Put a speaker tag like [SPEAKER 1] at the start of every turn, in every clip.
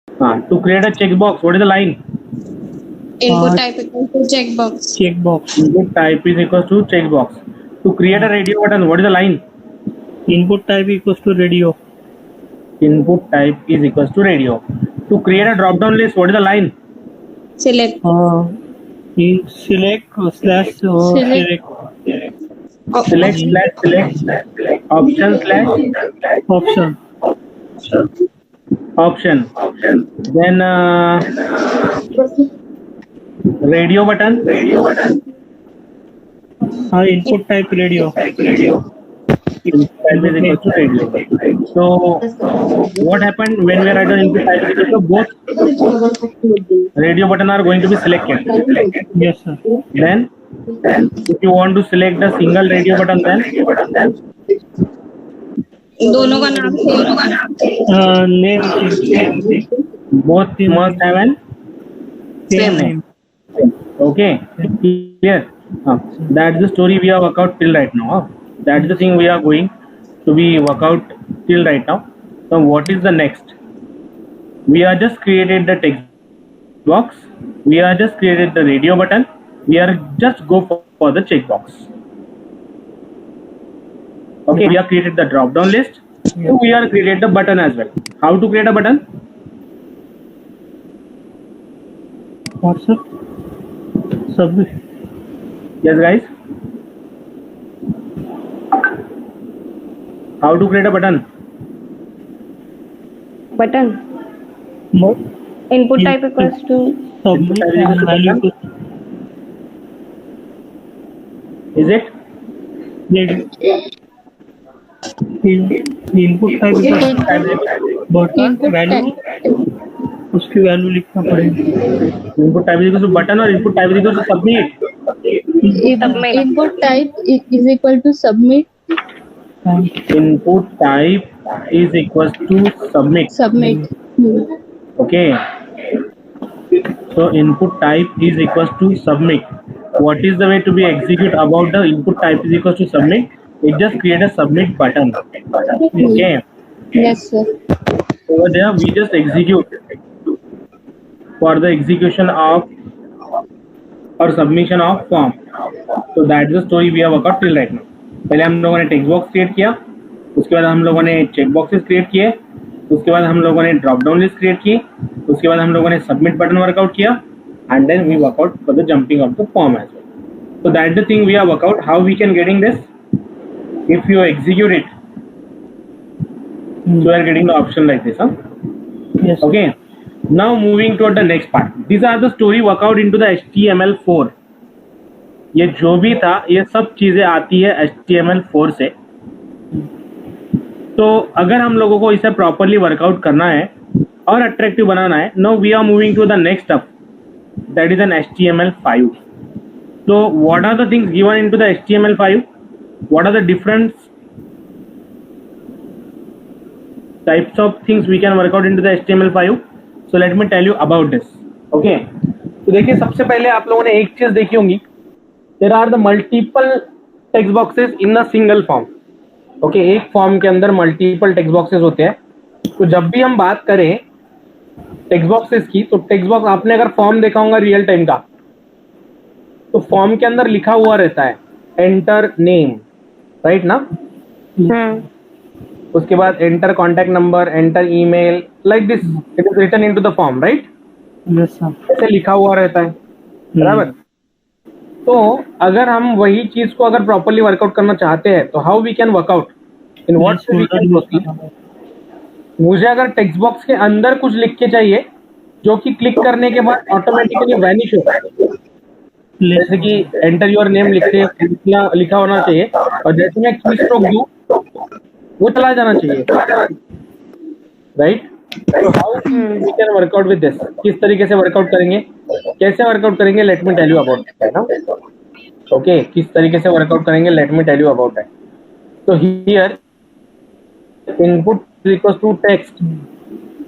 [SPEAKER 1] To create a checkbox, what is the line?
[SPEAKER 2] Input type equals to checkbox.
[SPEAKER 3] Checkbox.
[SPEAKER 1] Input type is equals to checkbox. To create a radio button, what is the line?
[SPEAKER 3] Input type equals to radio.
[SPEAKER 1] Input type is equals to radio. To create a drop down list, what is the line?
[SPEAKER 2] Select.
[SPEAKER 3] Select slash select.
[SPEAKER 1] Select slash select option slash option. Then radio button.
[SPEAKER 3] Input type radio.
[SPEAKER 1] Input type is equals to radio. So what happened when we write an input type is equals to both radio button are going to be selected.
[SPEAKER 3] Yes, sir.
[SPEAKER 1] Then if you want to select a single radio button, then
[SPEAKER 2] दोनों का नाम same.
[SPEAKER 3] Name.
[SPEAKER 1] both must have an same name. Okay, clear? That's the story we have worked out till right now. That's the thing we are going to be work out till right now. So what is the next? We are just created the text box. We are just created the radio button. We are just go for the checkbox. Okay, we have created the drop down list. So we are created the button as well. How to create a button?
[SPEAKER 3] What, sir? Submit.
[SPEAKER 1] Yes, guys. How to create a button?
[SPEAKER 2] Button.
[SPEAKER 3] What?
[SPEAKER 2] Input type equals to
[SPEAKER 3] Submit and value to
[SPEAKER 1] Is it?
[SPEAKER 3] Input type button value उसकी value लिखना पड़ेगा.
[SPEAKER 1] Input type is equal to button or input type is equal to submit?
[SPEAKER 4] Input type is equal to submit.
[SPEAKER 1] Input type is equals to submit.
[SPEAKER 4] Submit.
[SPEAKER 1] Okay. So input type is equals to submit. What is the way to be execute about the input type is equals to submit? It just create a submit button. Okay.
[SPEAKER 4] Yes, sir.
[SPEAKER 1] Over there we just execute for the execution of or submission of form. So that's the story we have worked out till right now. पहले हम लोगों ने text box create किया, उसके बाद हम लोगों ने चेक बॉक्सेस क्रिएट किए, उसके बाद हम लोगों ने ड्रॉप डाउन लिस्ट क्रिएट की, उसके बाद हम लोगों ने सबमिट बटन वर्कआउट किया, and then we workout for the jumping of the form as well. So that's the thing we have worked out. How we can getting this? If you execute it, so you are getting the option like this, huh?
[SPEAKER 3] Yes.
[SPEAKER 1] Okay. Now moving toward the next part. These are the story workout into the HTML4. ये जो भी था ये सब चीजें आती है HTML4 से. तो अगर हम लोगों को इसे प्रॉपरली वर्कआउट करना है और अट्रैक्टिव बनाना है, now we are moving to the next step, that is an HTML5. So what are the things given into the HTML5? What are the different types of things we can work out into the HTML5? So let me tell you about this. Okay. तो देखिए सबसे पहले आप लोगों ने एक चीज देखी होंगी, there are the multiple text boxes in a single form. Okay, एक फॉर्म के अंदर मल्टीपल टेक्स्ट बॉक्सेस होते हैं. तो जब भी हम बात करें टेक्स्ट बॉक्सेस की, तो टेक्स्ट बॉक्स आपने अगर फॉर्म देखा होगा रियल टाइम का, तो फॉर्म के अंदर लिखा हुआ रहता है एंटर नेम, राइट ना? उसके बाद enter contact number, enter email, like this it is written into the form, right? ऐसे लिखा हुआ रहता है, बराबर? तो अगर हम वही चीज को अगर प्रॉपरली वर्कआउट करना चाहते हैं तो how we can workout, in what? मुझे अगर टेक्स्ट बॉक्स के अंदर कुछ लिख के चाहिए जो कि क्लिक करने के बाद ऑटोमेटिकली वैनिश होता है, जैसे कि एंटर योर नेम लिखा होना चाहिए, और जैसे मैं की स्ट्रोक दूं वो चला जाना चाहिए, राइट? तो how we can work out with this? किस तरीके से वर्कआउट करेंगे, कैसे वर्कआउट करेंगे? Let me tell you about that ना. ओके, किस तरीके से वर्कआउट करेंगे, let me tell you about that. तो here input is equals to text,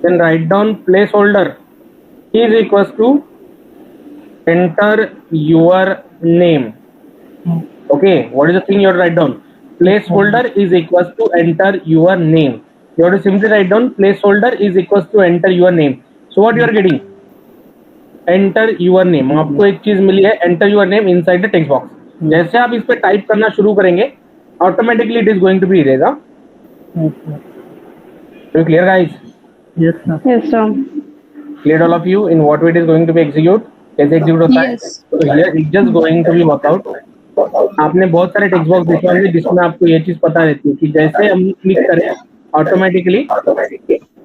[SPEAKER 1] then write down placeholder is equals to enter your name. Okay, what is the thing you have to write down? Placeholder is equals to enter your name. You have to simply write down placeholder is equals to enter your name. So what you are getting, enter your name, आपको एक चीज मिली है, enter your name inside the text box. जैसे आप इस पे type करना शुरू करेंगे automatically it is going to be erase. Clear guys?
[SPEAKER 3] Yes, sir.
[SPEAKER 2] Yes, sir.
[SPEAKER 1] Clear all of you in what way it is going to be execute, कैसे execute होता है?
[SPEAKER 4] Yes.
[SPEAKER 1] So here it's just going to be workout। आपने बहुत सारे text box देखे होंगे जिसमें आपको ये चीज पता रहती है कि जैसे हम क्लिक करें ऑटोमेटिकली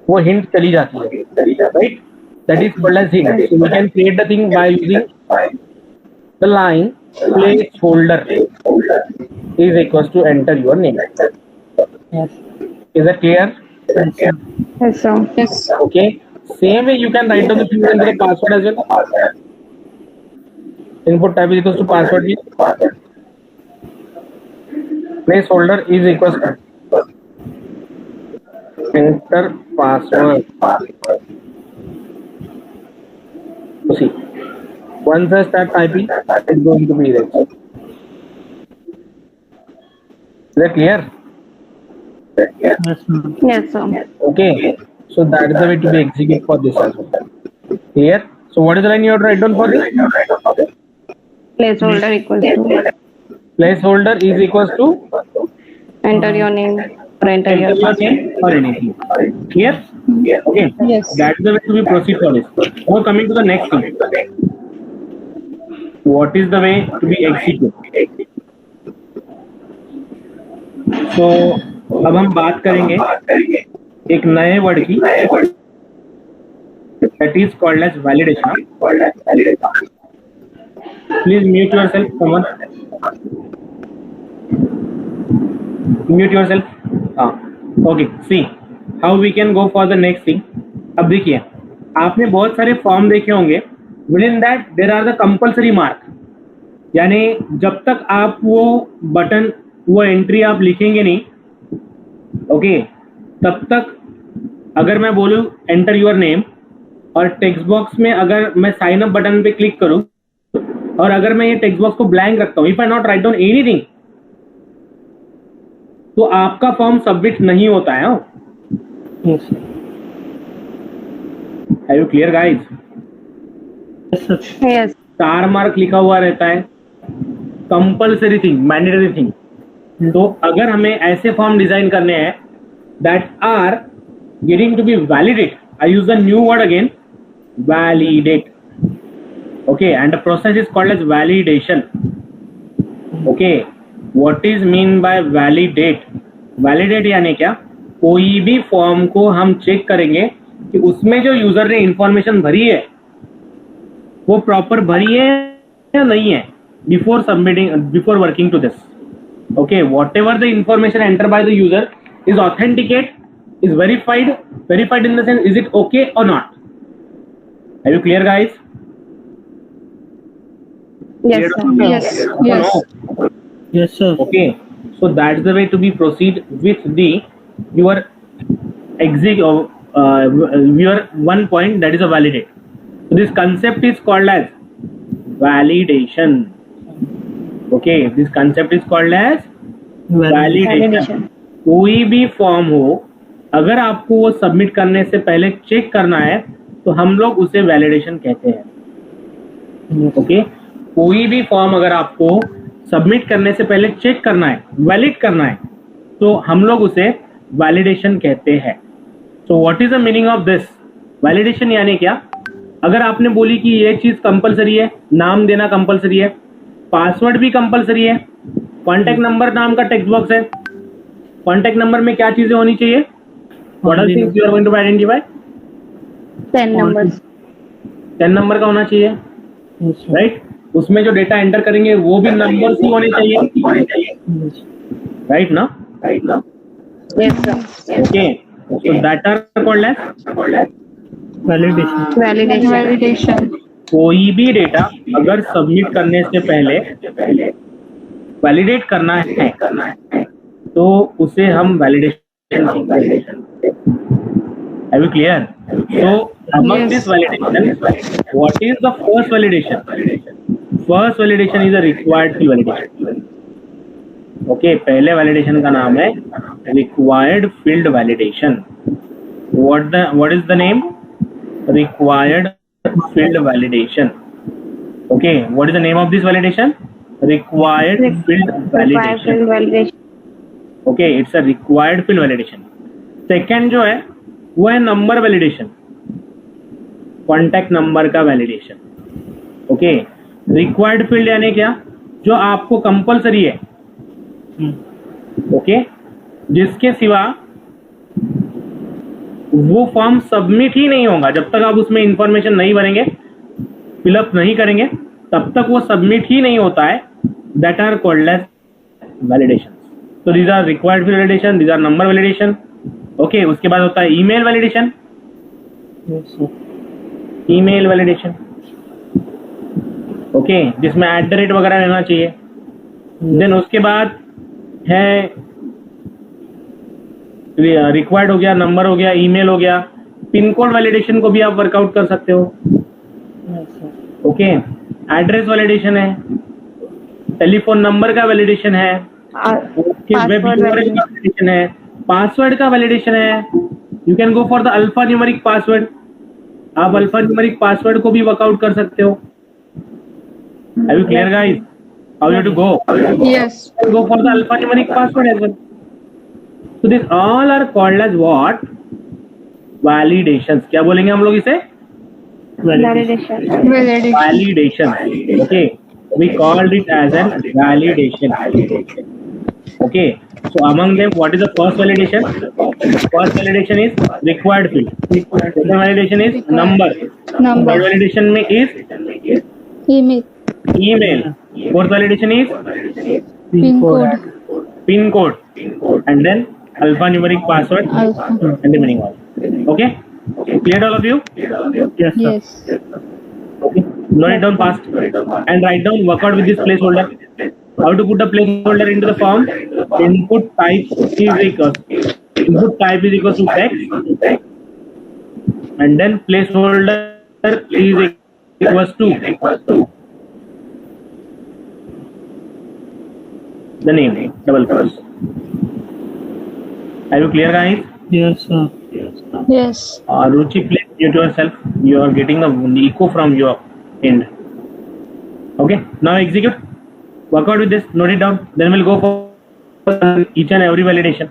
[SPEAKER 1] वो हिंट चली जाती है, right? That is called as hint. So we can create the thing by using the line place holder is equals to enter your name.
[SPEAKER 3] Yes.
[SPEAKER 1] Is that clear?
[SPEAKER 3] Yes, sir.
[SPEAKER 2] Yes, sir.
[SPEAKER 4] Yes.
[SPEAKER 1] Okay. Same way you can write down the things into the password as well. Input type is equals to password. Placeholder is equals to enter password. So see, once I start typing, it's going to be erased. Is that clear?
[SPEAKER 3] Yes, sir.
[SPEAKER 2] Yes, sir.
[SPEAKER 1] Okay, so that is the way to be execute for this as well. Clear? So what is the line you have to write down for this?
[SPEAKER 2] Placeholder equals to
[SPEAKER 1] Placeholder is equals to
[SPEAKER 2] enter your name or enter your
[SPEAKER 1] enter your
[SPEAKER 2] password.
[SPEAKER 1] name or anything. Clear? Okay.
[SPEAKER 4] Yes.
[SPEAKER 1] That is the way to be proceed for this. Now coming to the next thing. What is the way to be execute? So अब हम बात करेंगे एक नए word की, that is called as validation। Please mute yourself, someone. Mute yourself. Okay. See how we can go for the next thing. अब देखिए, आपने बहुत सारे फॉर्म देखे होंगे। Within that there are the compulsory mark, यानी जब तक आप वो बटन वो एंट्री आप लिखेंगे नहीं, ओके, तब तक अगर मैं बोलूं एंटर योर नेम और टेक्स्ट बॉक्स में अगर मैं साइन अप बटन पे क्लिक करूं और अगर मैं ये टेक्स्ट बॉक्स को ब्लैंक रखता हूं, if I not write down anything, तो आपका फॉर्म सबमिट नहीं होता है।
[SPEAKER 3] Yes, sir.
[SPEAKER 1] Are you clear guys?
[SPEAKER 3] Yes, sir.
[SPEAKER 2] Yes.
[SPEAKER 1] Star mark लिखा हुआ रहता है, कंपल्सरी थिंग, मैंडेटरी थिंग। तो अगर हमें ऐसे फॉर्म डिजाइन करने हैं that are getting to be validate, I use the new word again, validate. Okay, and the process is called as validation. Okay, what is mean by validate? Validate यानी क्या? कोई भी फॉर्म को हम check करेंगे कि उसमें जो यूजर ने इंफॉर्मेशन भरी है वो प्रॉपर भरी है या नहीं है, before submitting, before working to this. Okay, whatever the information entered by the user is authenticate, is verified in the sense, is it okay or not? Are you clear, guys?
[SPEAKER 2] Yes, sir.
[SPEAKER 4] Yes. Yes.
[SPEAKER 1] No?
[SPEAKER 3] Yes, sir.
[SPEAKER 1] Okay, so that's the way to be proceed with the your your one point, that is a validate. So this concept is called as validation. Okay, this concept is called as validation। कोई भी form हो, अगर आपको वो submit करने से पहले check करना है तो हम लोग उसे वैलिडेशन कहते हैं। ओके, कोई भी फॉर्म अगर आपको सबमिट करने से पहले चेक करना है, वैलिड करना है, तो हम लोग उसे वैलिडेशन कहते हैं। सो what is the meaning of this? Validation यानी क्या? अगर आपने बोली कि ये चीज कंपलसरी है, नाम देना कंपलसरी है, पासवर्ड भी कंपलसरी है, कॉन्टैक्ट नंबर नाम का टेक्स्ट बॉक्स है, कॉन्टैक्ट नंबर में क्या चीजें होनी चाहिए? What are things you are going to identify?
[SPEAKER 2] 10 numbers.
[SPEAKER 1] 10 number का होना चाहिए,
[SPEAKER 3] Yes, sir.
[SPEAKER 1] राइट? उसमें जो डेटा एंटर करेंगे वो भी नंबर्स ही होने चाहिए,
[SPEAKER 3] Yes.
[SPEAKER 1] राइट ना?
[SPEAKER 2] Yes, sir.
[SPEAKER 1] Okay, so that are called as
[SPEAKER 3] Validation.
[SPEAKER 2] Validation.
[SPEAKER 1] कोई भी डेटा अगर सबमिट करने से पहले वैलिडेट करना है तो उसे हम वैलिडेशन कहते हैं। Are you clear? So among this validation, what is the first validation? First validation is a required field validation. Okay, पहले validation का नाम है required field validation. What is the name? required field validation. Okay, what is the name of this validation? Required field validation.
[SPEAKER 2] validation.
[SPEAKER 1] Okay, it's a required field validation. Second जो है वो है number validation, contact number का validation. Okay, required field यानी क्या, जो आपको compulsory है. ओके, जिसके सिवा वो फॉर्म सबमिट ही नहीं होगा. जब तक आप उसमें इंफॉर्मेशन नहीं भरेंगे, फिलअप नहीं करेंगे, तब तक वो सबमिट ही नहीं होता है. That are called as validation. तो these are required field validation, these are number validation. Okay, उसके बाद होता है email validation. Email validation, okay, जिसमें @ वगैरह रहना चाहिए. देन उसके बाद है रिक्वायर्ड हो गया, नंबर हो गया, ईमेल हो गया. पिन कोड वैलिडेशन को भी आप वर्कआउट कर सकते हो. ओके, एड्रेस वैलिडेशन है, टेलीफोन नंबर का वैलिडेशन है, वेब यूआरएल का वैलिडेशन है, पासवर्ड का वैलिडेशन है. You can go for the alpha numeric password. आप अल्फा न्यूमेरिक पासवर्ड को भी वर्कआउट कर सकते हो. Are you clear, guys? How you have to go?
[SPEAKER 2] Yes.
[SPEAKER 1] Go for the alphanumeric password as well. So these all are called as what? Validations. क्या बोलेंगे हम लोग इसे?
[SPEAKER 2] Validation.
[SPEAKER 1] Validation. Okay. We called it as an validation. Okay. So among them, what is the first validation? First validation is required field. Second validation is number. Third validation में is
[SPEAKER 4] email,
[SPEAKER 1] email. Fourth validation is
[SPEAKER 4] pin code,
[SPEAKER 1] pin code, and then alphanumeric password
[SPEAKER 4] alpha.
[SPEAKER 1] and the meaning of. Okay, clear all of you?
[SPEAKER 3] Yes, sir.
[SPEAKER 4] Yes.
[SPEAKER 1] Okay, note it down fast and write down. Work out with this placeholder. How to put a placeholder into the form? Input type is equals to text, and then placeholder is equals to the name, double cross. Are you clear, guys?
[SPEAKER 3] Yes, sir.
[SPEAKER 4] Yes.
[SPEAKER 1] Ruchi, please mute yourself. You are getting the echo from your end. Okay, now execute. Work out with this. Note it down. Then we'll go for each and every validation.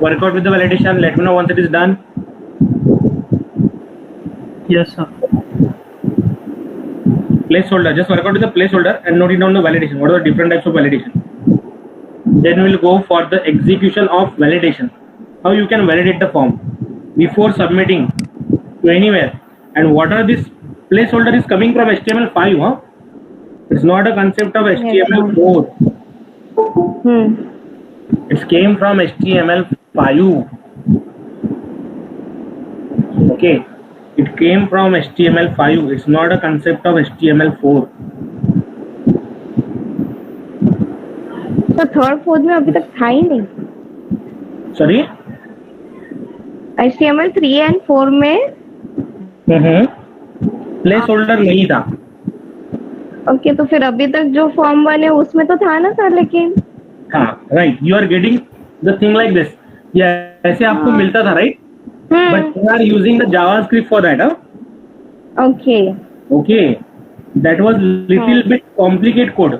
[SPEAKER 1] Work out with the validation. Let me know once it is done.
[SPEAKER 3] Yes, sir.
[SPEAKER 1] Placeholder. Just work out with the placeholder and note it down the validation. What are the different types of validation? Then we will go for the execution of validation. How you can validate the form before submitting to anywhere. And what are this placeholder is coming from HTML5, huh? It's not a concept of HTML4. It came from HTML5. Okay, it came from HTML5. It's not a concept of HTML4.
[SPEAKER 2] तो third fourth में अभी तक था ही नहीं.
[SPEAKER 1] Sorry?
[SPEAKER 2] HTML 3 and 4 में
[SPEAKER 1] place holder नहीं था।
[SPEAKER 2] Okay, तो फिर अभी तक जो फॉर्म बने उसमें तो था ना सर, लेकिन
[SPEAKER 1] हाँ right, you are getting the thing like this, ये ऐसे आपको मिलता था right, but you are using the JavaScript for that.
[SPEAKER 2] Okay
[SPEAKER 1] okay, that was little bit complicate code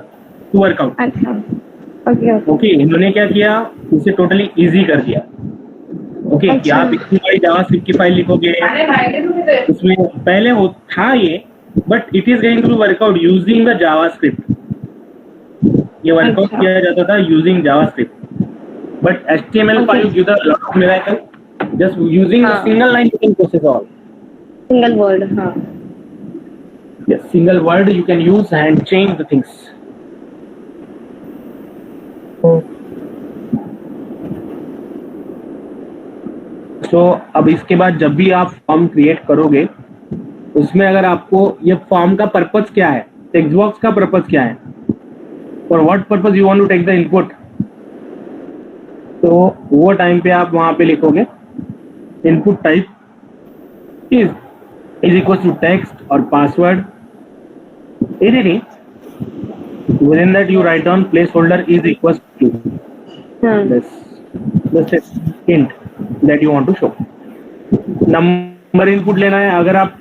[SPEAKER 1] to work out.
[SPEAKER 2] अच्छा, ओके ओके
[SPEAKER 1] ओके, इन्होंने क्या किया, इसे टोटली इजी कर दिया। ओके कि
[SPEAKER 2] अच्छा।
[SPEAKER 1] आप इतनी बड़ी जावास्क्रिप्ट की फाइल लिखोगे, उसमें पहले वो था ये, but it is going to work out using the JavaScript. ये वर्कआउट
[SPEAKER 2] अच्छा।
[SPEAKER 1] किया जाता था using JavaScript, but HTML5 gives a lot of miracle. Just using a
[SPEAKER 2] हाँ।
[SPEAKER 1] single line you can process all.
[SPEAKER 2] Single word, हाँ
[SPEAKER 1] Yes, single word you can use and change the things. So अब इसके बाद जब भी आप form create करोगे, उसमें अगर आपको ये फॉर्म का पर्पस क्या है, टेक्स्ट बॉक्स का पर्पस क्या है, for what purpose you want to take the input, तो वो टाइम पे आप वहां पे लिखोगे input type is equal to text और password anything. Within that you write down placeholder is equals to this hint that you want to show. Number input लेना है, अगर आप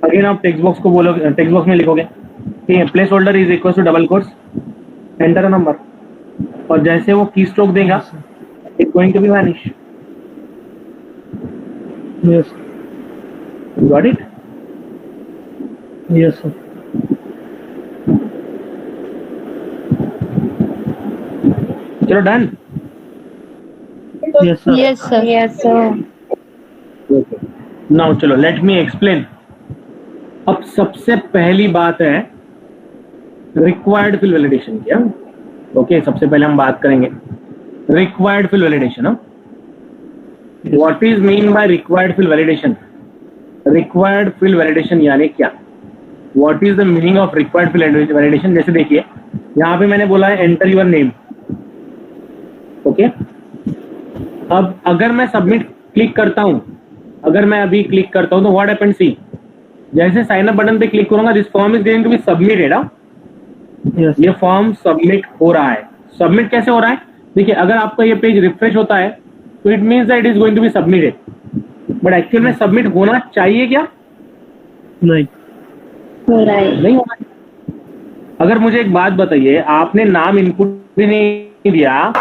[SPEAKER 1] अगेन आप टेक्स्ट बॉक्स को बोलोगे, टेक्स्ट बॉक्स में लिखोगे ठीक है, place holder is equal to double quotes enter a number, और जैसे वो की स्ट्रोक देगा it going to be vanish.
[SPEAKER 3] Yes
[SPEAKER 1] got it?
[SPEAKER 3] Yes sir.
[SPEAKER 1] चलो done.
[SPEAKER 3] Yes sir.
[SPEAKER 4] Yes, sir.
[SPEAKER 2] Yes sir.
[SPEAKER 1] Now चलो लेट मी एक्सप्लेन। अब सबसे पहली बात है रिक्वायर्ड फिल वैलिडेशन की। ओके, सबसे पहले हम बात करेंगे required fill validation. What is mean by required fill validation? Required fill validation यानी क्या? What is the meaning of required fill validation? जैसे देखिए यहाँ पे मैंने बोला है एंटर योर नेम। ओके, अब अगर मैं सबमिट क्लिक करता हूं, अगर मैं अभी क्लिक करता हूं तो व्हाट हैपेंस, सी जैसे साइन अप बटन पे क्लिक करूंगा this form is going to be submitted.
[SPEAKER 3] Yes
[SPEAKER 1] ये फॉर्म सबमिट हो रहा है। सबमिट कैसे हो रहा है? देखिए अगर आपका ये पेज रिफ्रेश होता है तो it means that it is going to be submitted, but actual में सबमिट होना चाहिए क्या?
[SPEAKER 3] नहीं
[SPEAKER 2] हो रहा है।
[SPEAKER 1] नहीं होना। अगर मुझे एक बात बताइए, आपने नाम इनपुट भी नहीं दिया,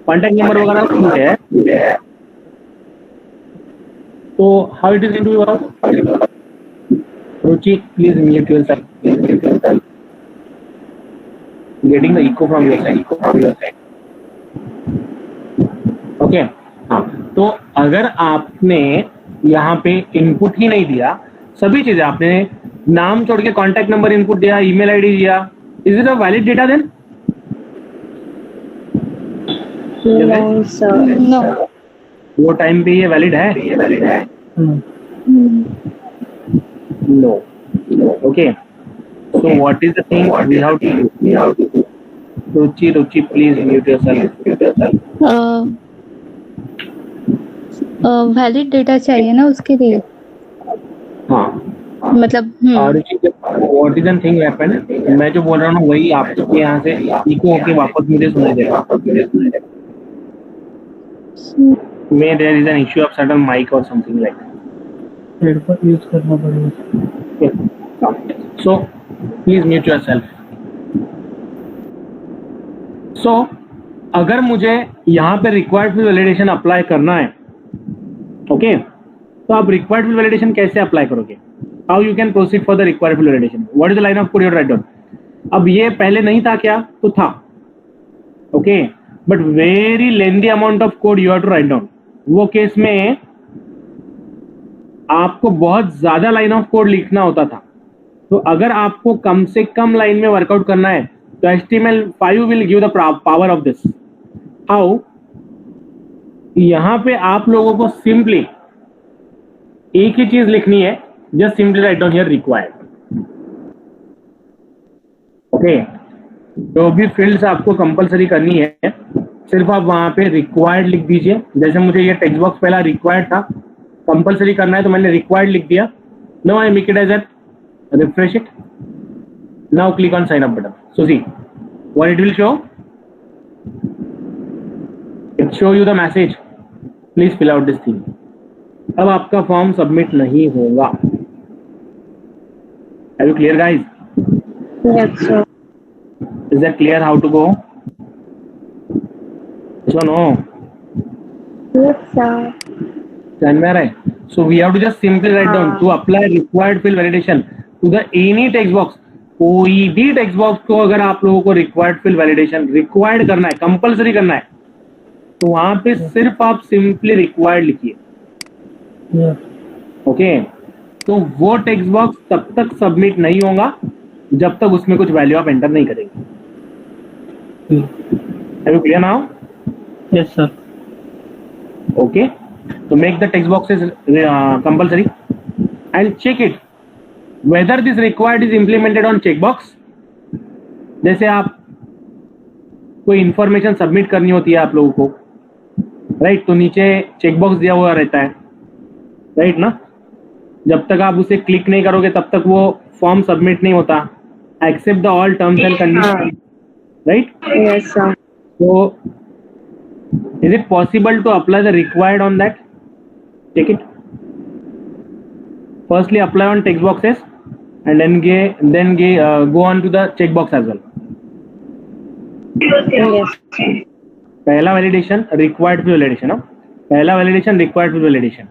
[SPEAKER 1] कॉन्टैक्ट नंबर वगैरह कुछ है, तो how it is going to be work? Ruchi please mute yourself, getting the echo from your side. Okay हाँ, तो अगर आपने यहाँ पे इनपुट ही नहीं दिया, सभी चीजें आपने नाम छोड़ के कॉन्टैक्ट नंबर इनपुट दिया, ईमेल आईडी दिया, is it a valid data then?
[SPEAKER 2] No sir.
[SPEAKER 4] No.
[SPEAKER 1] वो टाइम पे ये वैलिड है? No. Okay, so what is the thing we have to do? Ruchi please mute yourself.
[SPEAKER 4] Valid data चाहिए ना उसके लिए,
[SPEAKER 1] हाँ,
[SPEAKER 4] मतलब
[SPEAKER 1] और what is the thing happen, मैं जो बोल रहा हूँ वही आपके यहाँ से इको होके वापस मुझे सुनाई दे रहा है। May there is an issue of certain mic और समथिंग लाइक
[SPEAKER 3] हेडफोन यूज करना पड़ेगा।
[SPEAKER 1] So please mute yourself. So अगर मुझे यहाँ पे रिक्वायर्ड फिल वैलिडेशन अप्लाई करना है, ओके, तो आप रिक्वायर्ड फिल वैलिडेशन कैसे अप्लाई करोगे? How you can proceed for the required fill validation? What is the line of code you write down? अब ये पहले नहीं था क्या? तो था, okay, but very lengthy amount of code you have to write down. वो केस में आपको बहुत ज्यादा लाइन ऑफ कोड लिखना होता था। तो अगर आपको कम से कम लाइन में वर्कआउट करना है तो HTML5 will give the power of this. How? यहां पे आप लोगों को सिंपली एक ही चीज लिखनी है, just simply write down here required. Okay, जो भी फील्ड्स आपको कंपलसरी करनी है सिर्फ आप वहां पे रिक्वायर्ड लिख दीजिए। जैसे मुझे ये टेक्स्ट बॉक्स पहला रिक्वायर्ड था, कंपलसरी करना है तो मैंने रिक्वायर्ड लिख दिया, Now I make it as a refresh it. Now click on sign up button. So see what it will show. It show you the message. Please fill out this thing. अब आपका form submit नहीं होगा. Are you clear, guys?
[SPEAKER 2] Yes, sir.
[SPEAKER 1] Is that clear how to go? Yes or no?
[SPEAKER 2] Yes, sir.
[SPEAKER 1] ध्यान में आ रहा है? So we have to just simply write down to apply required field validation to the any text box. कोई भी text box को अगर आप लोगों को रिक्वायर्ड फिल वैलिडेशन रिक्वायर्ड करना है, कंपलसरी करना है, तो वहां पे सिर्फ आप सिंपली रिक्वायर्ड लिखिए. ओके तो वो टेक्स्ट बॉक्स तब तक सबमिट नहीं होगा जब तक उसमें कुछ वैल्यू आप एंटर नहीं करेंगे. Are you clear now?
[SPEAKER 3] Yes, sir.
[SPEAKER 1] Okay. So make the text boxes compulsory and check it whether this required is implemented on checkbox. जैसे आप कोई इंफॉर्मेशन सबमिट करनी होती है आप लोगों को, राइट, तो नीचे चेकबॉक्स दिया हुआ रहता है, राइट ना. जब तक आप उसे क्लिक नहीं करोगे तब तक वो फॉर्म सबमिट नहीं होता. Except the all terms and condition, right.
[SPEAKER 2] Yes, sir.
[SPEAKER 1] So is it possible to apply the required on that? Take it. Firstly apply on text boxes and then go on to the checkbox as well.
[SPEAKER 2] Yes.
[SPEAKER 1] पहला validation required fill validation. पहला validation required fill validation.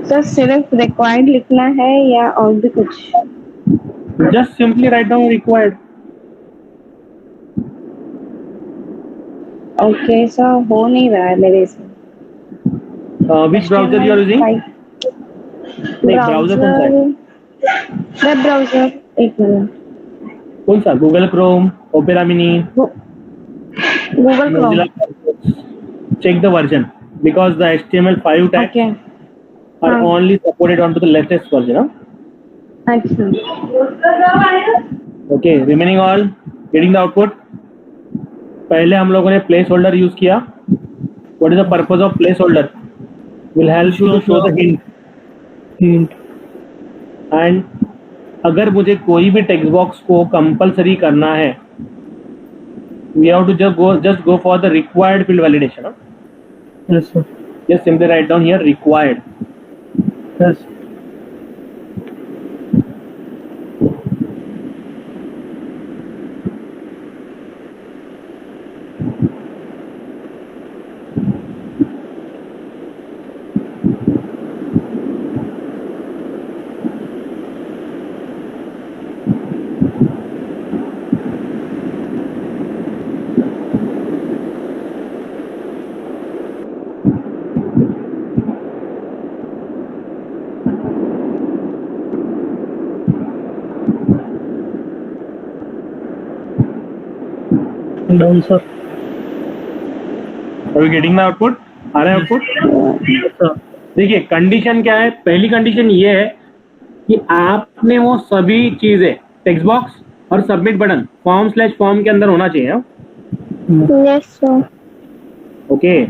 [SPEAKER 2] Sir सिर्फ required लिखना है या और भी कुछ?
[SPEAKER 1] Just simply write down required.
[SPEAKER 2] Okay sir, हो नहीं रहा है मेरे से.
[SPEAKER 1] Which browser you are using? नहीं, browser कौन सा है?
[SPEAKER 2] Web browser. एक मिनट.
[SPEAKER 1] कौन सा? Google Chrome, Opera Mini,
[SPEAKER 2] Google Chrome.
[SPEAKER 1] Mozilla Firefox. Check the version because the HTML5 tags
[SPEAKER 2] okay.
[SPEAKER 1] are only supported onto the latest version.
[SPEAKER 2] अच्छा.
[SPEAKER 1] Okay, remaining all getting the output. पहले हम लोगों ने place holder use किया. What is the purpose of place holder? Will help you to show the hint. And अगर मुझे कोई भी टेक्स्ट बॉक्स को कंपलसरी करना है, we have to just go for the required field validation.
[SPEAKER 3] Yes, sir.
[SPEAKER 1] Just simply write down here required.
[SPEAKER 3] Yes. Down, sir.
[SPEAKER 1] Are you getting the output? आ रहा है output?
[SPEAKER 3] Yes, sir.
[SPEAKER 1] देखिए condition क्या है. पहली condition ये है कि आपने वो सभी चीजें टेक्स्ट बॉक्स और सबमिट बटन फॉर्म के अंदर होना चाहिए.
[SPEAKER 2] Yes sir.
[SPEAKER 1] Okay,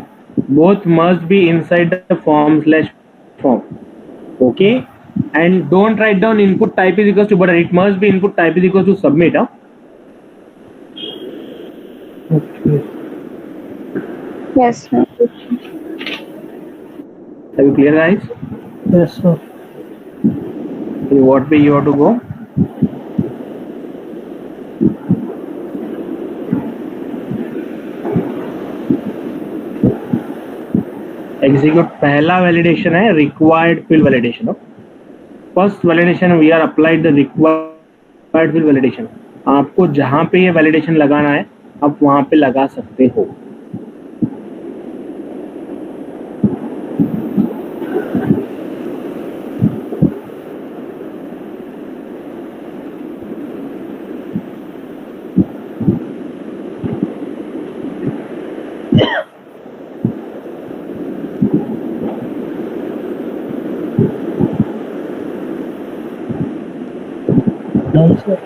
[SPEAKER 1] both must be inside the form. Okay, and don't write down input type is equals to button. It must be input type is equals to submit.
[SPEAKER 3] Okay.
[SPEAKER 2] Yes sir.
[SPEAKER 1] Are you clear, guys?
[SPEAKER 3] Yes, sir.
[SPEAKER 1] What way you have to go? Execute. पहला validation है required field validation. First validation we are applied the required field validation. आपको जहां पे ये validation लगाना है आप वहां पे लगा सकते हो।
[SPEAKER 3] Done sir.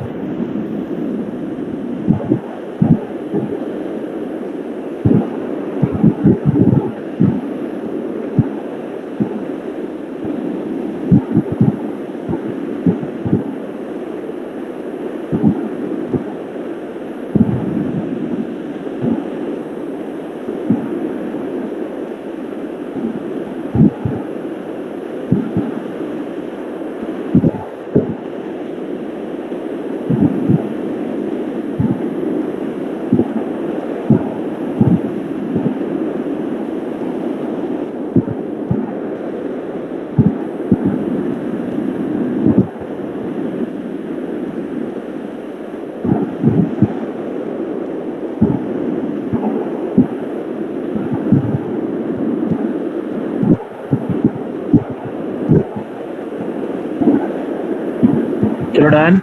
[SPEAKER 1] चलो done,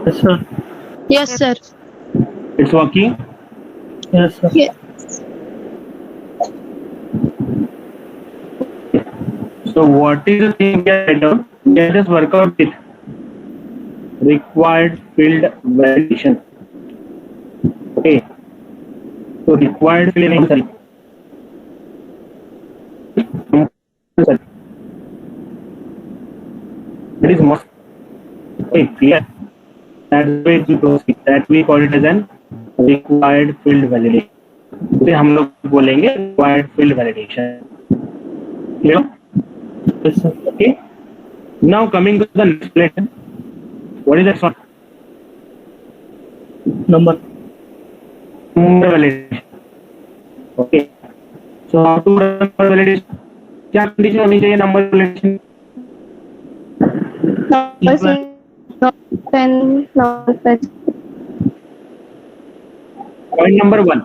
[SPEAKER 3] yes sir.
[SPEAKER 4] Yes sir.
[SPEAKER 1] It's working.
[SPEAKER 3] Yes sir.
[SPEAKER 1] So what is the thing we have done? Let us work out it. Required field validation. Okay. So required field sorry. That is must. Okay, clear. That's the way we proceed. That we call it as an required field validation. उसे हम लोग बोलेंगे required field validation. Clear?
[SPEAKER 3] Yes sir.
[SPEAKER 1] Okay. Now coming to the next lesson. What is that one?
[SPEAKER 3] Number.
[SPEAKER 1] Number validation. Okay. So how to run number validation? क्या condition होनी चाहिए number validation? Point number 1.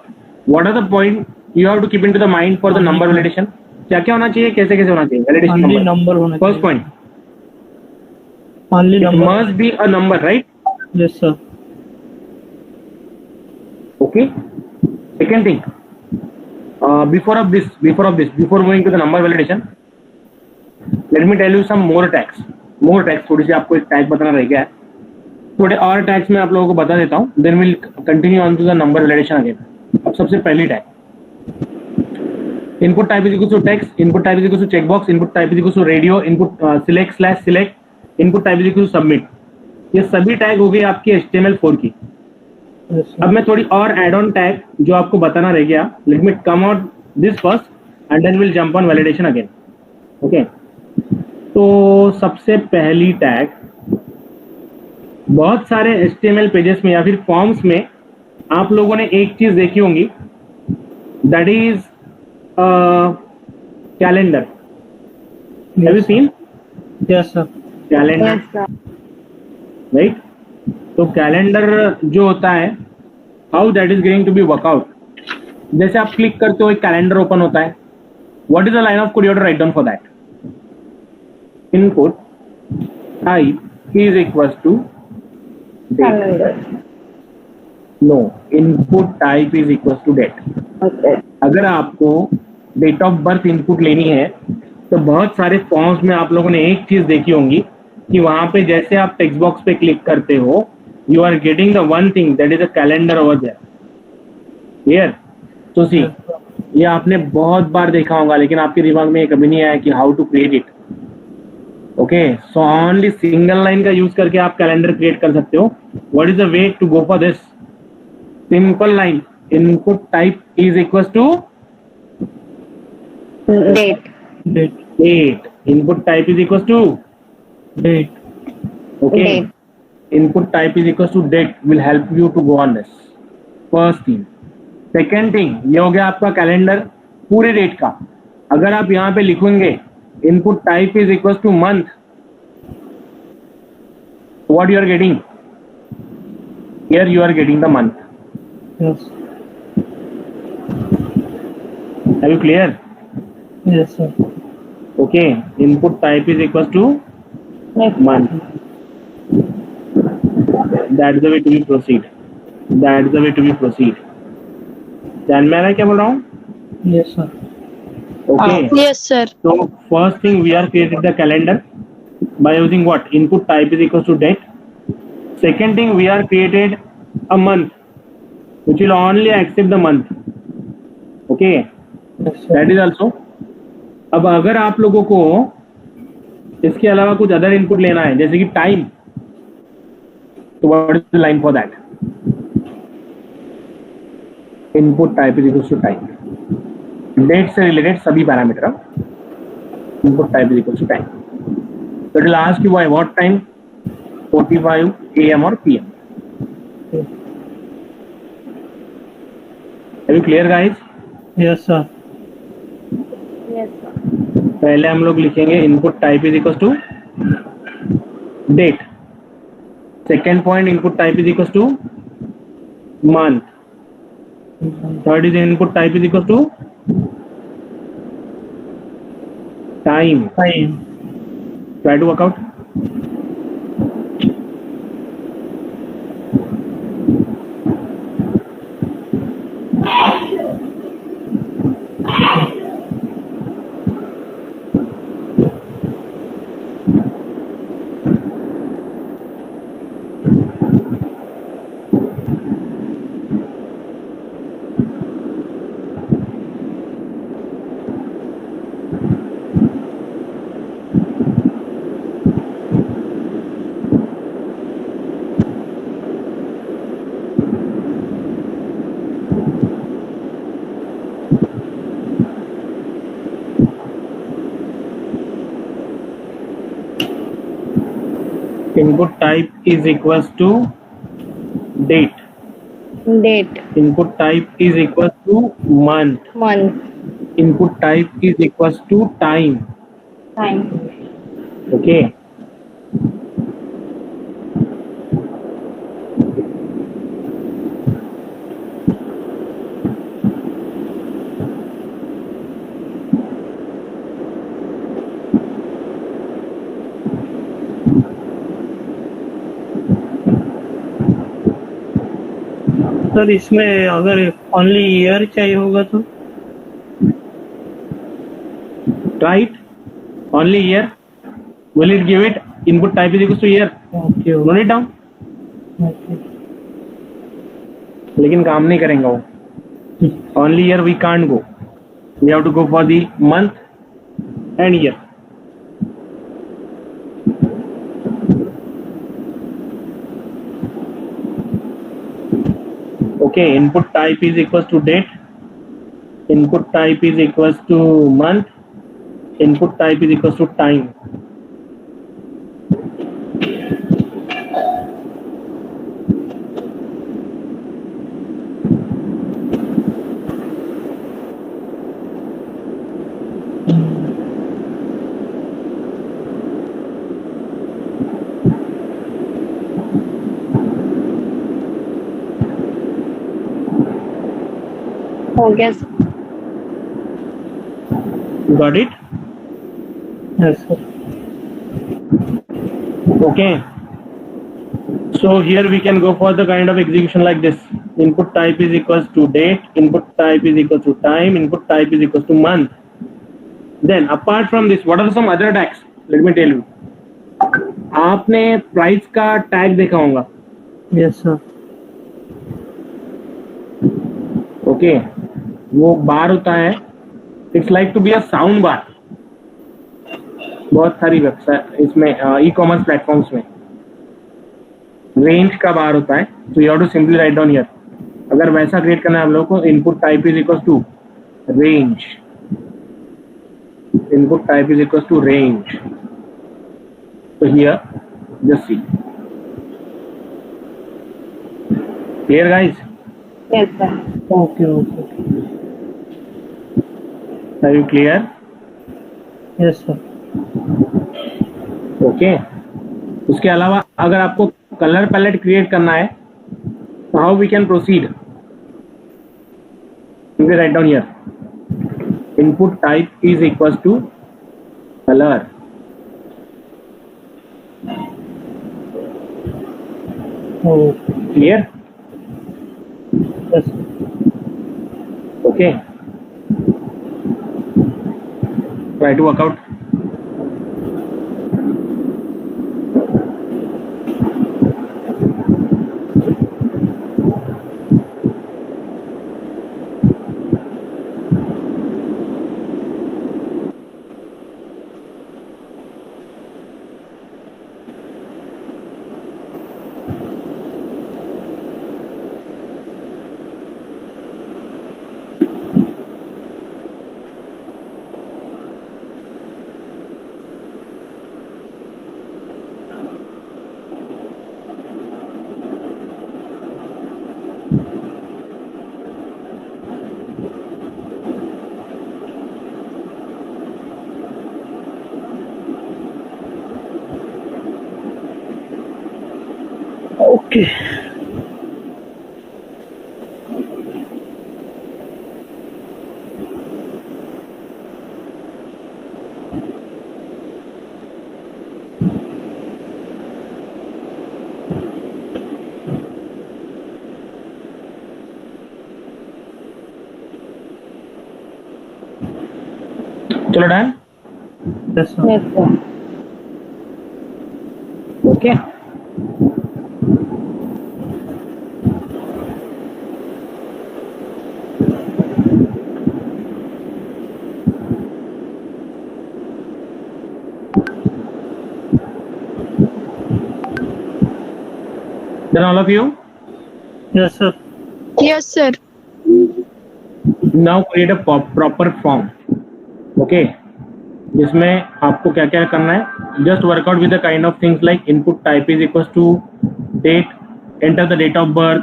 [SPEAKER 1] What are the point you have to keep into the mind for the number validation? क्या क्या होना चाहिए, कैसे कैसे होना चाहिए validation
[SPEAKER 3] ओनली
[SPEAKER 1] number?
[SPEAKER 3] नंबर होना
[SPEAKER 1] First point.
[SPEAKER 3] Only
[SPEAKER 1] It
[SPEAKER 3] number.
[SPEAKER 1] must be a number, right?
[SPEAKER 3] Yes sir.
[SPEAKER 1] Okay. Second thing. Before going to the number validation, let me tell you some more tags. More tags. थोड़ी सी आपको एक tag बताना रह गया है. थोड़े और tags मैं आप लोगों को बता देता हूँ. Then we'll continue on to the number validation again. अब सबसे पहली tag. Input type is equal to text. Input type is equal to checkbox. Input type is equal to radio. Input select. Input type is equal to submit. ये सभी tag हो गए आपकी HTML4 की.
[SPEAKER 3] Yes
[SPEAKER 1] अब मैं थोड़ी और एड ऑन टैग जो आपको बताना रह गया. Let me come out this first and then will jump on validation again. Okay. तो सबसे पहली टैग, बहुत सारे HTML पेजेस में या फिर फॉर्म्स में आप लोगों ने एक चीज देखी होंगी, that is calendar. Have you seen
[SPEAKER 3] yes sir.
[SPEAKER 1] Calendar, right? तो कैलेंडर जो होता है, how that is going to be work out. जैसे आप क्लिक करते हो एक कैलेंडर ओपन होता है. What is the line of code you have to write down for that? Input type is equal to date. No, input type is equal to date. अगर आपको date of birth input लेनी है तो बहुत सारे forms में आप लोगों ने एक चीज देखी होंगी कि वहां पे जैसे आप टेक्स्ट बॉक्स पे क्लिक करते हो, you are getting the one thing that is a calendar over there. Here, so see, ये आपने बहुत बार देखा होगा लेकिन आपके दिमाग में ये कभी नहीं आया कि how to create it. Okay, so only single line का यूज करके आप कैलेंडर क्रिएट कर सकते हो. What is the way to go for this? Simple line. Input type is equals to
[SPEAKER 2] date.
[SPEAKER 1] date. Input type is equals to
[SPEAKER 3] date.
[SPEAKER 1] okay.
[SPEAKER 2] Date.
[SPEAKER 1] Input type is equals to date will help you to go on this. First thing. Second thing, ये हो गया आपका calendar पूरे date का. अगर आप यहाँ पे लिखेंगे input type is equals to month, what you are getting? Here you are getting the month.
[SPEAKER 3] Yes.
[SPEAKER 1] Are you clear?
[SPEAKER 3] Yes, sir.
[SPEAKER 1] Okay. Input type is equals to month. That's the way to be proceed. That's the way to be proceed. ध्यान में आ रहा है क्या बोल रहा हूँ?
[SPEAKER 3] Yes, sir.
[SPEAKER 1] Okay.
[SPEAKER 4] Yes, sir.
[SPEAKER 1] So first thing we are created the calendar by using what? Input type is equals to date. Second thing we are created a month which will only accept the month. Okay.
[SPEAKER 3] Yes, sir.
[SPEAKER 1] That is also. अब अगर आप लोगों को इसके अलावा कुछ other input लेना है जैसे कि टाइम, तो what is the line for that? Input type is equals to time. Date से रिलेटेड सभी parameter input type is equals to time. So it will ask you by what time, 45 AM or PM. Are you clear guys?
[SPEAKER 3] Yes, sir.
[SPEAKER 2] Yes, sir.
[SPEAKER 1] पहले हम लोग लिखेंगे input type is equals to date. Second point input type is equals to month. Third is input type is equals to time.
[SPEAKER 3] Time.
[SPEAKER 1] Try to work out. Input type is equals to date.
[SPEAKER 2] Date,
[SPEAKER 1] Input type is equals to month.
[SPEAKER 2] month,
[SPEAKER 1] Input type is equals to time.
[SPEAKER 2] time.
[SPEAKER 1] Okay.
[SPEAKER 3] Sir इसमें अगर only year चाहिए होगा तो?
[SPEAKER 1] Right? Only year. Will it give it? Input type is equals to year.
[SPEAKER 3] Okay
[SPEAKER 1] Note it down.
[SPEAKER 3] Okay.
[SPEAKER 1] लेकिन काम नहीं करेंगे वो. Only year we can't go. We have to go for the month and year. Okay, input type is equals to date. Input type is equals to month. Input type is equals to time.
[SPEAKER 2] हो गया sir.
[SPEAKER 1] You got it?
[SPEAKER 3] Yes sir.
[SPEAKER 1] Okay. So here we can go for the kind of execution like this. Input type is equals to date. Input type is equals to time. Input type is equals to month. Then apart from this, what are some other tags? Let me tell you. आपने price का tag देखा होगा.
[SPEAKER 3] Yes sir.
[SPEAKER 1] Okay. वो bar होता है. It's like to be a sound bar. बहुत सारी website इसमें ई कॉमर्स प्लेटफॉर्म्स में रेंज का बार होता है. तो you have to simply write down here. अगर वैसा क्रिएट करना है आप लोगों को, input type is equals to range. Input type is equals to range. तो here just see. Clear guys?
[SPEAKER 2] Yes, sir.
[SPEAKER 3] Okay okay.
[SPEAKER 1] Are you clear?
[SPEAKER 3] Yes sir.
[SPEAKER 1] Okay. उसके अलावा अगर आपको कलर पैलेट क्रिएट करना है, तो how we can proceed? You can write down here. Input type is equals to color.
[SPEAKER 3] Oh,
[SPEAKER 1] Clear?
[SPEAKER 3] yes.
[SPEAKER 1] Okay. Try to work out.
[SPEAKER 3] Okay.
[SPEAKER 1] चलो done.
[SPEAKER 3] Yes, sir.
[SPEAKER 2] Yes, sir.
[SPEAKER 1] Okay. Then all of you
[SPEAKER 3] Yes, sir.
[SPEAKER 4] Yes, sir.
[SPEAKER 1] now create a proper form. Okay. जिसमें आपको क्या क्या करना है, just work out with the kind of things like input type is equal to date, enter the date of birth.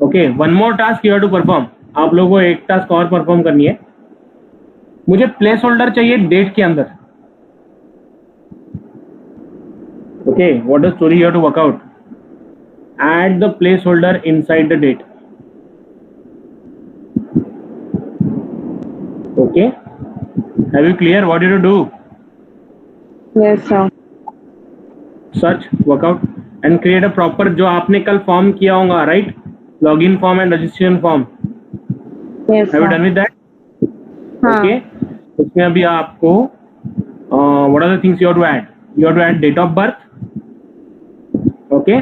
[SPEAKER 1] Okay, one more task you have to perform. आप लोगों को एक टास्क और परफॉर्म करनी है. मुझे प्लेस होल्डर चाहिए date के अंदर. Okay, what the story you have to work out. Add the placeholder inside the date. Okay, have you clear what you to do.
[SPEAKER 2] Yes, sir.
[SPEAKER 1] Search, work out and create a proper, जो आपने कल form किया होगा, right, login form and registration form.
[SPEAKER 2] Yes,
[SPEAKER 1] have you
[SPEAKER 2] sir.
[SPEAKER 1] Done with that.
[SPEAKER 2] हाँ.
[SPEAKER 1] Okay, उसमें अभी आपको what are the things you have to add. You have to add date of birth. Okay,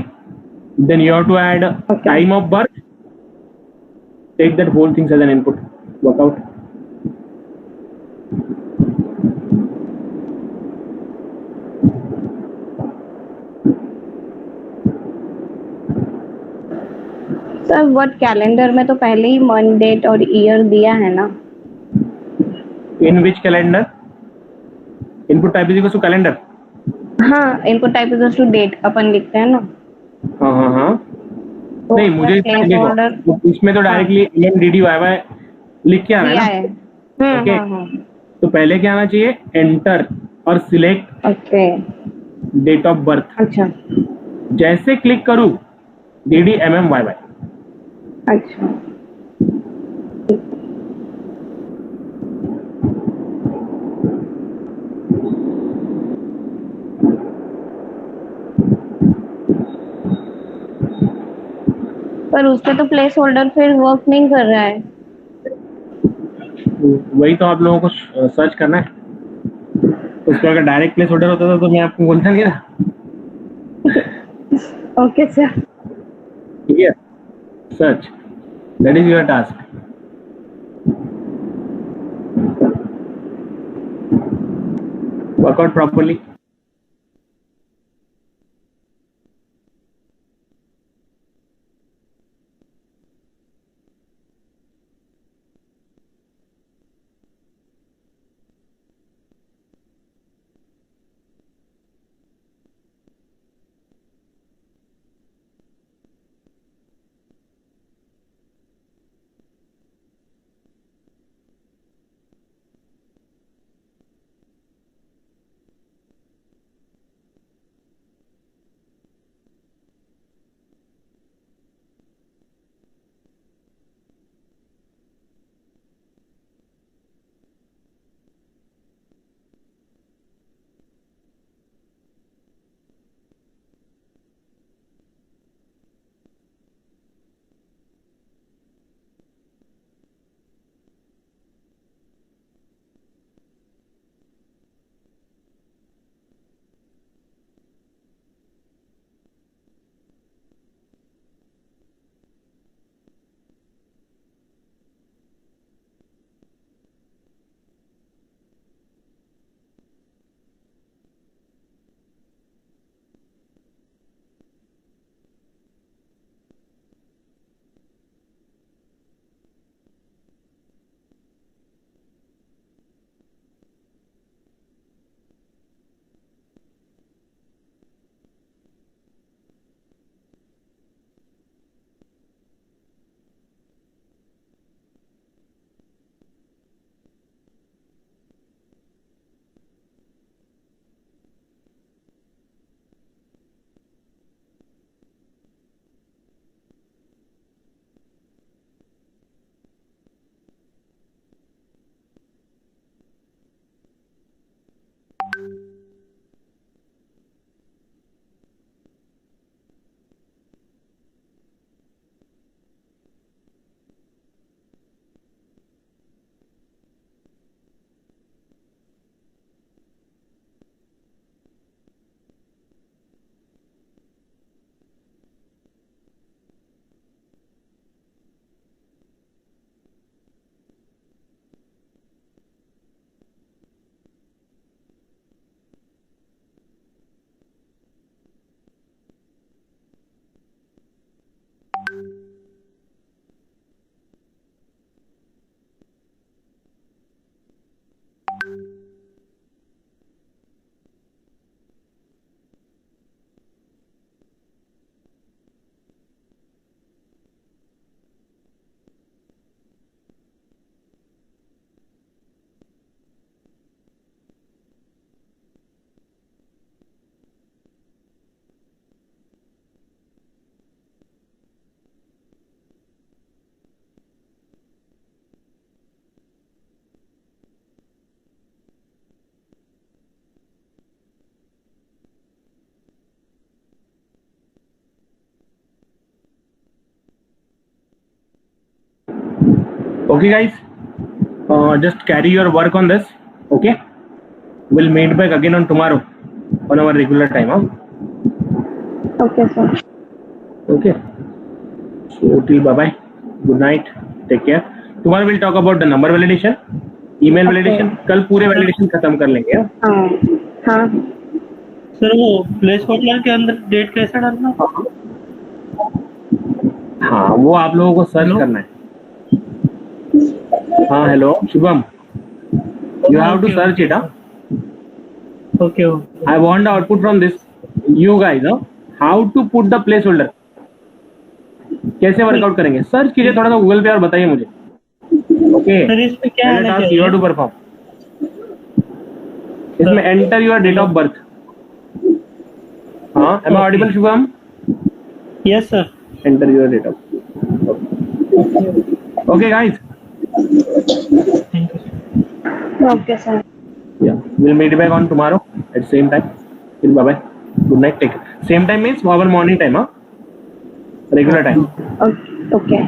[SPEAKER 1] then you have to add
[SPEAKER 2] Okay.
[SPEAKER 1] Time of birth. Take that whole things as an input. Work out.
[SPEAKER 2] Sir what calendar में तो पहले ही month date और year दिया है ना.
[SPEAKER 1] In which calendar. Input type is equal to calendar.
[SPEAKER 2] हाँ, input type is to date अपन लिखते हैं ना.
[SPEAKER 1] हाँ हाँ हाँ.
[SPEAKER 2] तो
[SPEAKER 1] नहीं, मुझे इसमें
[SPEAKER 2] प्लेस होल्डर
[SPEAKER 1] देखो, इसमें तो डायरेक्टली MMDDYY लिख के आना है
[SPEAKER 2] दिया
[SPEAKER 1] ना.
[SPEAKER 2] है.
[SPEAKER 1] ओके,
[SPEAKER 2] हाँ हाँ.
[SPEAKER 1] तो पहले क्या आना चाहिए, एंटर और select
[SPEAKER 2] okay.
[SPEAKER 1] Date of birth.
[SPEAKER 2] अच्छा
[SPEAKER 1] जैसे क्लिक करूं, DDMMYY.
[SPEAKER 2] अच्छा. पर उस पे तो प्लेस होल्डर फिर वर्क नहीं कर रहा है.
[SPEAKER 1] वही तो आप लोगों को सर्च करना है. उसका अगर डायरेक्ट प्लेस होल्डर होता था तो मैं आपको बोलता नहीं था.
[SPEAKER 2] Okay sir.
[SPEAKER 1] ठीक है, search, that is your task. Workout properly. Okay, guys, just carry your work on this. Okay, we'll meet back again on tomorrow on our regular time. Huh?
[SPEAKER 2] Okay, sir.
[SPEAKER 1] Okay. So till bye bye. Good night. Take care. Tomorrow we'll talk about the number validation, email validation. कल पूरे validation खत्म कर लेंगे.
[SPEAKER 2] हाँ हाँ
[SPEAKER 3] sir वो place holder के अंदर डेट कैसे डालना?
[SPEAKER 1] हाँ, वो आप लोगों को सर्च
[SPEAKER 3] Hello?
[SPEAKER 1] करना है. हाँ, hello Shubham. You have to
[SPEAKER 3] Okay,
[SPEAKER 1] search it. Huh?
[SPEAKER 3] Okay okay
[SPEAKER 1] I want the output from this. You guys, how to put the placeholder. कैसे वर्कआउट करेंगे? सर्च कीजिए थोड़ा सा गूगल पे और बताइए मुझे. ओके.
[SPEAKER 3] सर इसमें क्या आना
[SPEAKER 1] You
[SPEAKER 3] चाहिए?
[SPEAKER 1] have to perform. इसमें enter your date of birth. हाँ, am I audible Shubham?
[SPEAKER 3] Yes sir.
[SPEAKER 1] Enter your date of birth. Okay guys.
[SPEAKER 3] Thank you.
[SPEAKER 2] okay, sir.
[SPEAKER 1] Yeah, we'll meet back on tomorrow at same time. Till bye bye. Good night. Take care. Same time means our morning time, huh? Regular time.
[SPEAKER 2] Okay.